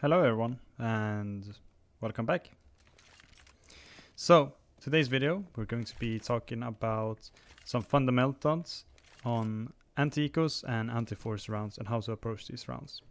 Hello everyone and welcome back. So today's video we're going to be talking about some fundamentals on anti-ecos and anti-force rounds and how to approach these rounds.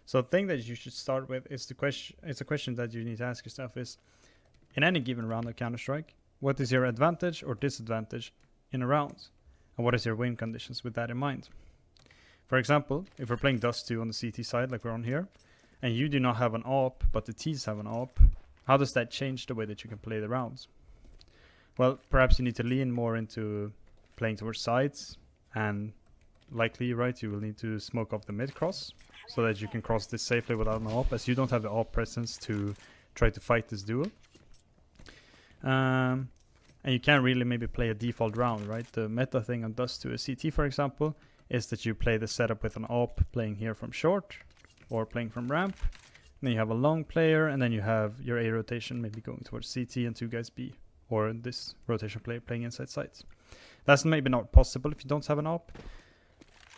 So the thing that you should start with is a question that you need to ask yourself is, in any given round of Counter-Strike, what is your advantage or disadvantage in a round? And what is your win conditions with that in mind? For example, if we're playing Dust 2 on the CT side like we're on here, and you do not have an AWP, but the Ts have an AWP, how does that change the way that you can play the rounds? Well, perhaps you need to lean more into playing towards sides, and likely, right, you will need to smoke off the mid-cross, so that you can cross this safely without an AWP, as you don't have the AWP presence to try to fight this duel. And you can't really maybe play a default round, right? The meta thing on Dust 2 CT, for example, is that you play the setup with an AWP playing here from short, or playing from ramp. Then you have a long player, and then you have your A rotation maybe going towards CT and two guys B, or this rotation player playing inside sites. That's maybe not possible if you don't have an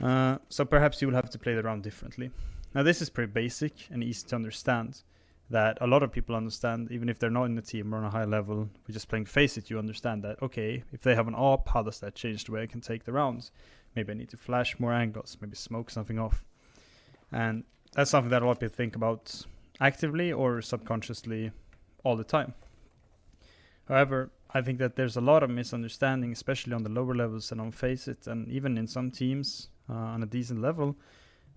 AWP. So perhaps you will have to play the round differently. Now this is pretty basic and easy to understand, that a lot of people understand, even if they're not in the team or on a high level, we're just playing Face It, you understand that, okay, if they have an AWP, how does that change the way I can take the rounds? Maybe I need to flash more angles, maybe smoke something off. And that's something that a lot of people think about actively or subconsciously all the time. However, I think that there's a lot of misunderstanding, especially on the lower levels and on Face It, and even in some teams on a decent level,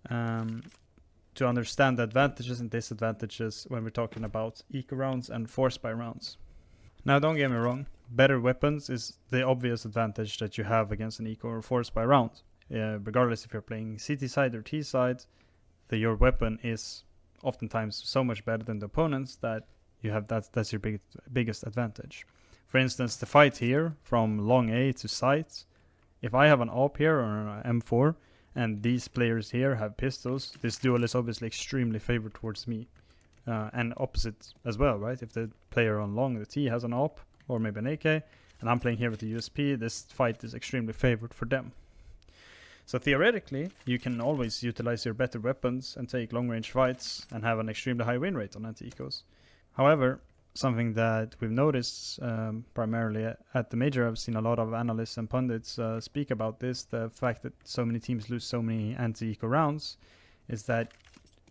to understand the advantages and disadvantages when we're talking about eco rounds and force-buy rounds. Now, don't get me wrong, better weapons is the obvious advantage that you have against an eco or force-buy round. Regardless if you're playing CT side or T side, your weapon is oftentimes so much better than the opponents that you have that's your biggest advantage. For instance, the fight here from long A to sight, if I have an AWP here or an M4 and these players here have pistols, this duel is obviously extremely favored towards me. And opposite as well, right? If the player on long, the T, has an AWP or maybe an AK, and I'm playing here with the USP, this fight is extremely favored for them. So theoretically, you can always utilize your better weapons and take long-range fights and have an extremely high win rate on anti-ecos. However, something that we've noticed primarily at the major, I've seen a lot of analysts and pundits speak about this, the fact that so many teams lose so many anti-eco rounds, is that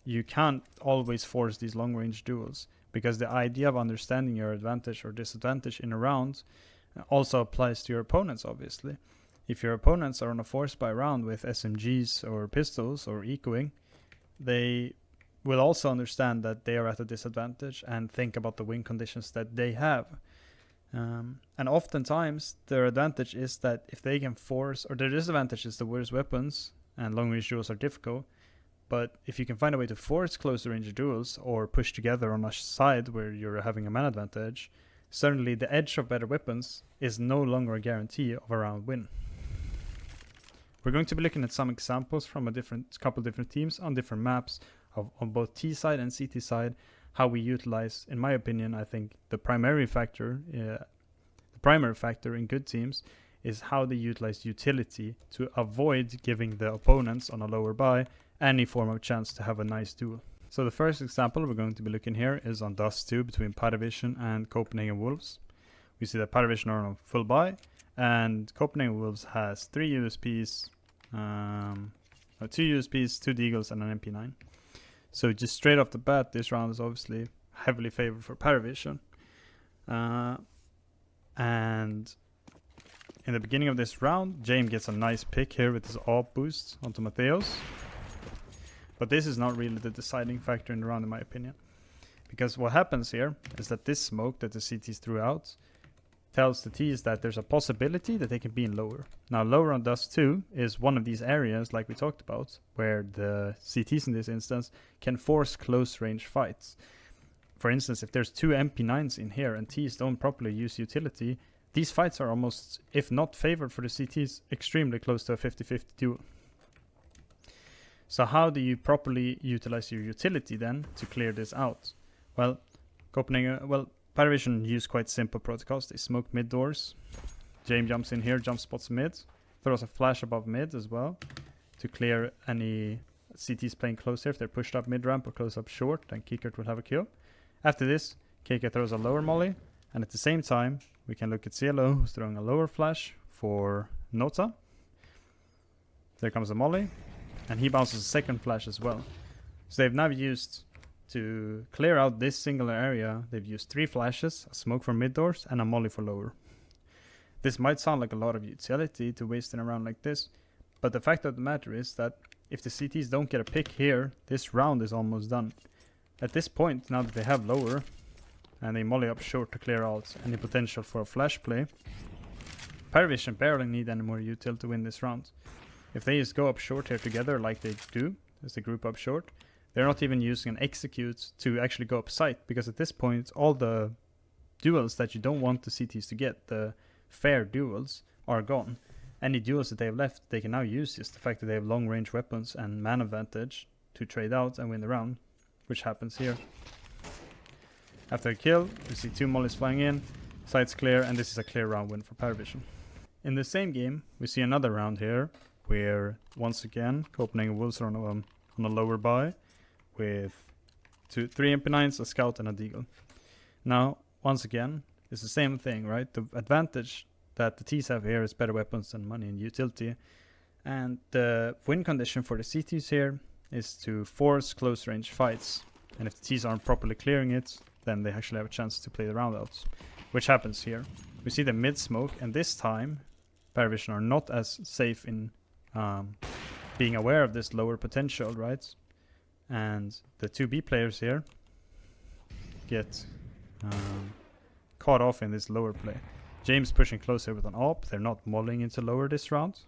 you can't always force these long-range duels, because the idea of understanding your advantage or disadvantage in a round also applies to your opponents, obviously. If your opponents are on a force-buy round with SMGs or pistols or ecoing, they will also understand that they are at a disadvantage and think about the win conditions that they have. And oftentimes, their advantage is that if they can force, or their disadvantage is the worst weapons, and long-range duels are difficult, but if you can find a way to force closer range duels or push together on a side where you're having a man advantage, suddenly the edge of better weapons is no longer a guarantee of a round win. We're going to be looking at some examples from a couple different teams on different maps on both T side and CT side, how we utilize, in my opinion, I think the primary factor in good teams is how they utilize utility to avoid giving the opponents on a lower buy any form of chance to have a nice duel. So the first example we're going to be looking here is on Dust 2 between Patavision and Copenhagen Wolves. We see that Patavision are on full buy, and Copenhagen Wolves has 2 USPs, 2 Deagles, and an MP9. So just straight off the bat, this round is obviously heavily favored for Patavision. And in the beginning of this round, James gets a nice pick here with his AWP boost onto Mateos. But this is not really the deciding factor in the round, in my opinion. Because what happens here is that this smoke that the CTs threw out tells the Ts that there's a possibility that they can be in lower. Now, lower on Dust 2 is one of these areas, like we talked about, where the CTs in this instance can force close range fights. For instance, if there's 2 MP9s in here and Ts don't properly use utility, these fights are almost, if not favored for the CTs, extremely close to a 50-50 duel. So how do you properly utilize your utility then to clear this out? Well, Patavision use quite simple protocols. They smoke mid doors. James jumps in here, jump spots mid, throws a flash above mid as well to clear any CT's playing close here. If they're pushed up mid-ramp or close up short, then Kikert will have a kill. After this, KK throws a lower molly, and at the same time, we can look at Cielo, who's throwing a lower flash for Nota. There comes a molly, and he bounces a second flash as well. So they've now used, to clear out this singular area, they've used 3 flashes, a smoke from mid doors, and a molly for lower. This might sound like a lot of utility to waste in a round like this, but the fact of the matter is that if the CTs don't get a pick here, this round is almost done. At this point, now that they have lower, and they molly up short to clear out any potential for a flash play, Paravision barely need any more util to win this round. If they just go up short here together like they do, as they group up short, they're not even using an execute to actually go up site, because at this point all the duels that you don't want the CTs to get, the fair duels, are gone. Any duels that they have left, they can now use just the fact that they have long range weapons and man advantage to trade out and win the round, which happens here. After a kill, we see 2 mollies flying in, sights clear, and this is a clear round win for Paravision. In the same game, we see another round here, where once again, Copenhagen Wolves are on a lower buy, with 3 MP9s, a scout, and a deagle. Now, once again, it's the same thing, right? The advantage that the T's have here is better weapons and money and utility. And the win condition for the CTs here is to force close range fights. And if the T's aren't properly clearing it, then they actually have a chance to play the round out, which happens here. We see the mid smoke, and this time Paravision are not as safe in being aware of this lower potential, right? And the 2B players here get caught off in this lower play. James pushing closer with an AWP. They're not mollying into lower this round.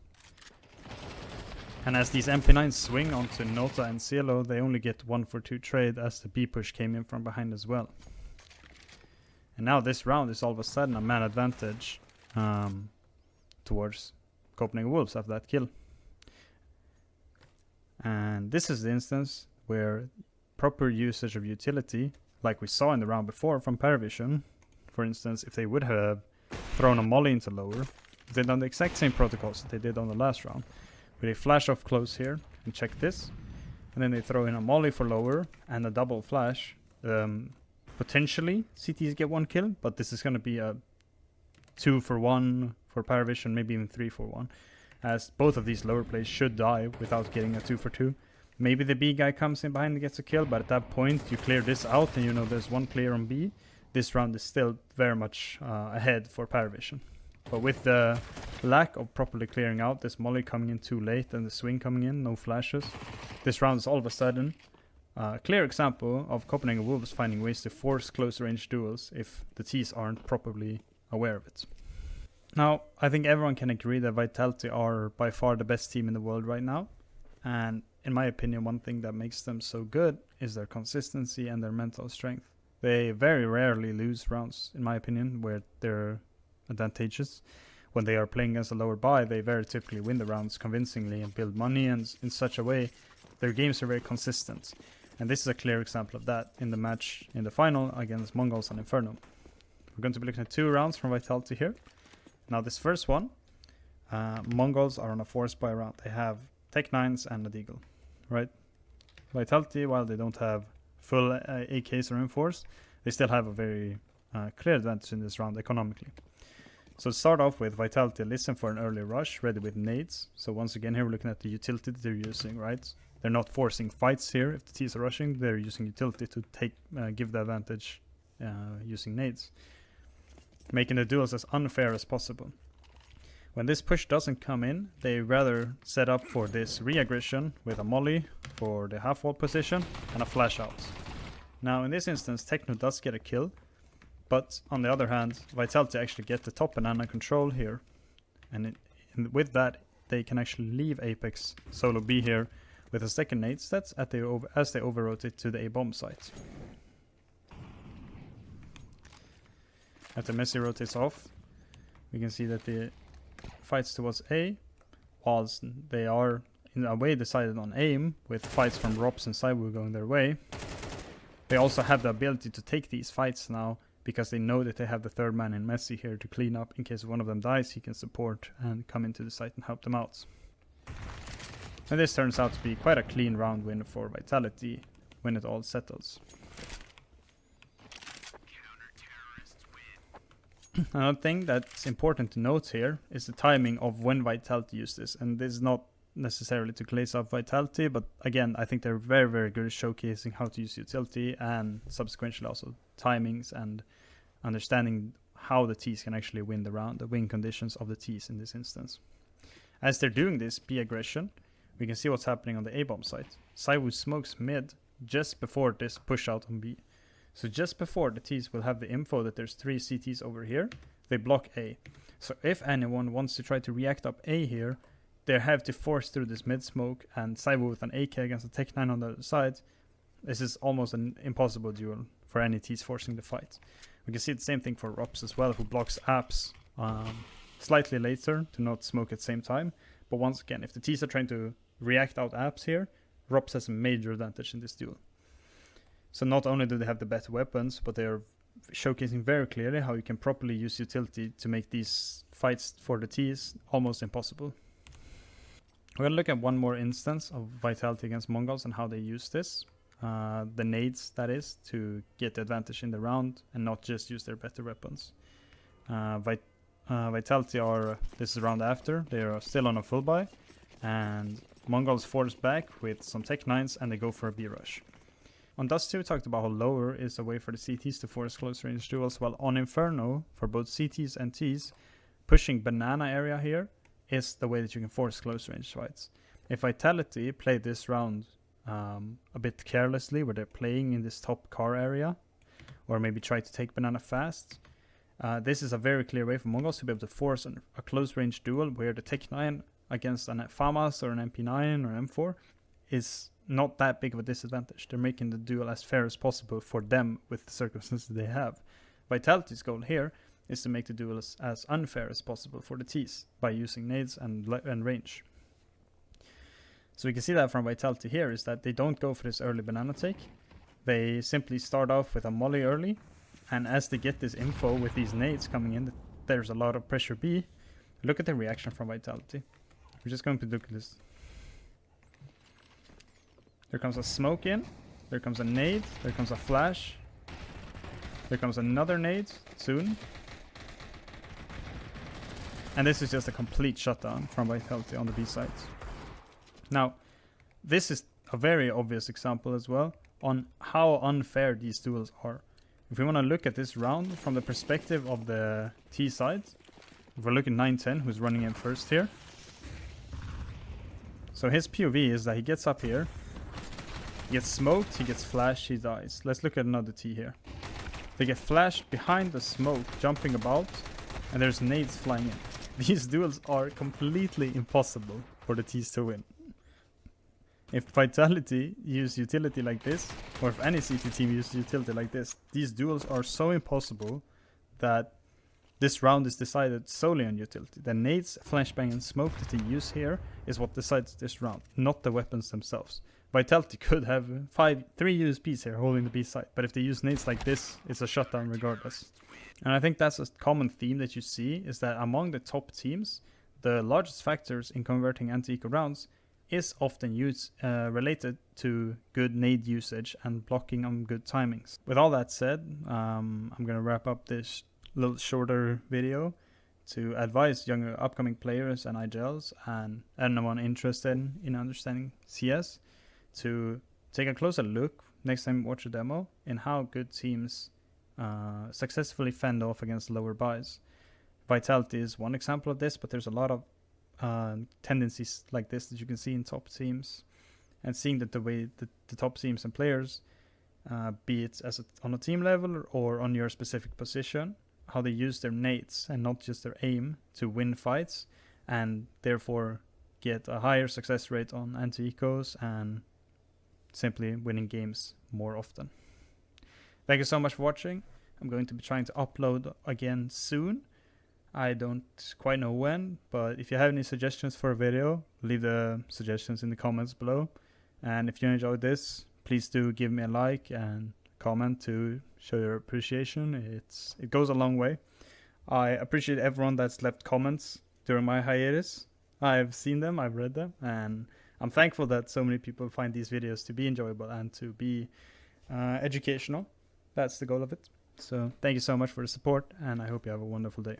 And as these MP9s swing onto Nota and Cielo, they only get 1-for-2 trade as the B push came in from behind as well. And now this round is all of a sudden a man advantage towards Copenhagen Wolves after that kill. And this is the instance where proper usage of utility, like we saw in the round before from Paravision, for instance, if they would have thrown a molly into lower, they've done the exact same protocols that they did on the last round, where they flash off close here and check this, and then they throw in a molly for lower and a double flash. Potentially CTs get 1 kill, but this is going to be a 2-for-1 for Paravision, maybe even 3-for-1, as both of these lower plays should die without getting a 2-for-2. Maybe the B guy comes in behind and gets a kill, but at that point you clear this out and you know there's 1 clear on B. This round is still very much ahead for Paravision. But with the lack of properly clearing out, this molly coming in too late and the swing coming in, no flashes, this round is all of a sudden a clear example of Copenhagen Wolves finding ways to force close range duels if the T's aren't properly aware of it. Now, I think everyone can agree that Vitality are by far the best team in the world right now. And in my opinion, one thing that makes them so good is their consistency and their mental strength. They very rarely lose rounds, in my opinion, where they're advantageous. When they are playing as a lower buy, they very typically win the rounds convincingly and build money, and in such a way, their games are very consistent. And this is a clear example of that in the match in the final against Mongols and Inferno. We're going to be looking at 2 rounds from Vitality here. Now this first one, Mongols are on a force buy round. They have Tech 9s and a Deagle, right? Vitality, while they don't have full AKs or Enforce, they still have a very clear advantage in this round economically. So to start off with, Vitality listen for an early rush, ready with nades. So once again here we're looking at the utility that they're using, right? They're not forcing fights here if the T's are rushing, they're using utility to give the advantage using nades, making the duels as unfair as possible. When this push doesn't come in, they rather set up for this re-aggression with a molly for the half-wall position and a flash out. Now in this instance, Techno does get a kill, but on the other hand, Vitality actually get the top banana control here, and with that they can actually leave Apex solo B here with a second nade stats as they over-rotate to the A bomb site. After Messi rotates off, we can see that the fights towards A, whilst they are in a way decided on aim, with fights from Rops and Cyber going their way, they also have the ability to take these fights now because they know that they have the third man in Messi here to clean up. In case one of them dies, he can support and come into the site and help them out. And this turns out to be quite a clean round win for Vitality when it all settles. Another thing that's important to note here is the timing of when Vitality used this, and this is not necessarily to glaze up Vitality, but again, I think they're very, very good at showcasing how to use utility and subsequently also timings and understanding how the T's can actually win the round, the win conditions of the T's in this instance. As they're doing this B aggression, we can see what's happening on the A-bomb site. Saiwu smokes mid just before this push out on B. So just before the T's will have the info that there's 3 CTs over here, they block A. So if anyone wants to try to react up A here, they have to force through this mid smoke, and Saiwu with an AK against a Tech 9 on the other side, this is almost an impossible duel for any T's forcing the fight. We can see the same thing for Rops as well, who blocks apps slightly later to not smoke at the same time. But once again, if the T's are trying to react out apps here, Rops has a major advantage in this duel. So not only do they have the better weapons, but they are showcasing very clearly how you can properly use utility to make these fights for the T's almost impossible. We're going to look at one more instance of Vitality against Mongols and how they use this. The nades, that is, to get the advantage in the round and not just use their better weapons. Vitality are, this is round after, they are still on a full buy, and Mongols force back with some Tech 9s and they go for a B rush. On Dust 2 we talked about how lower is a way for the CTs to force close range duels, while on Inferno, for both CTs and Ts, pushing banana area here is the way that you can force close range fights. If Vitality play this round a bit carelessly, where they're playing in this top car area, or maybe try to take banana fast, this is a very clear way for Mongols to be able to force a close range duel where the Tech 9 against an FAMAS or an MP9 or M4 is not that big of a disadvantage. They're making the duel as fair as possible for them with the circumstances they have. Vitality's goal here is to make the duel as unfair as possible for the T's by using nades and range. So we can see that from Vitality here is that they don't go for this early banana take. They simply start off with a molly early, and as they get this info with these nades coming in, there's a lot of pressure B. Look at the reaction from Vitality. We're just going to look at this. There comes a smoke in, there comes a nade, there comes a flash, there comes another nade soon. And this is just a complete shutdown from Vitality on the B side. Now, this is a very obvious example as well on how unfair these duels are. If we want to look at this round from the perspective of the T side, if we're looking 910, who's running in first here. So his POV is that he gets up here, he gets smoked, he gets flashed, he dies. Let's look at another T here. They get flashed behind the smoke, jumping about, and there's nades flying in. These duels are completely impossible for the T's to win. If Vitality use utility like this, or if any CT team uses utility like this, these duels are so impossible that this round is decided solely on utility. The nades, flashbang, and smoke that they use here is what decides this round, not the weapons themselves. Vitality could have 3 USPs here holding the B side, but if they use nades like this, it's a shutdown regardless. And I think that's a common theme that you see, is that among the top teams, the largest factors in converting anti-eco rounds is often related to good nade usage and blocking on good timings. With all that said, I'm going to wrap up this little shorter video to advise younger upcoming players and IGLs and anyone interested in understanding CS to take a closer look next time you watch a demo in how good teams successfully fend off against lower buys. Vitality is one example of this, but there's a lot of tendencies like this that you can see in top teams, and seeing that the way that the top teams and players, be it on a team level or on your specific position, how they use their nades and not just their aim to win fights, and therefore get a higher success rate on anti-ecos and simply winning games more often. Thank you so much for watching. I'm going to be trying to upload again soon. I don't quite know when, but if you have any suggestions for a video, leave the suggestions in the comments below. And if you enjoyed this, please do give me a like and comment to show your appreciation. It goes a long way. I appreciate everyone that's left comments during my hiatus. I've seen them, I've read them, and I'm thankful that so many people find these videos to be enjoyable and to be educational. That's the goal of it. So thank you so much for the support, and I hope you have a wonderful day.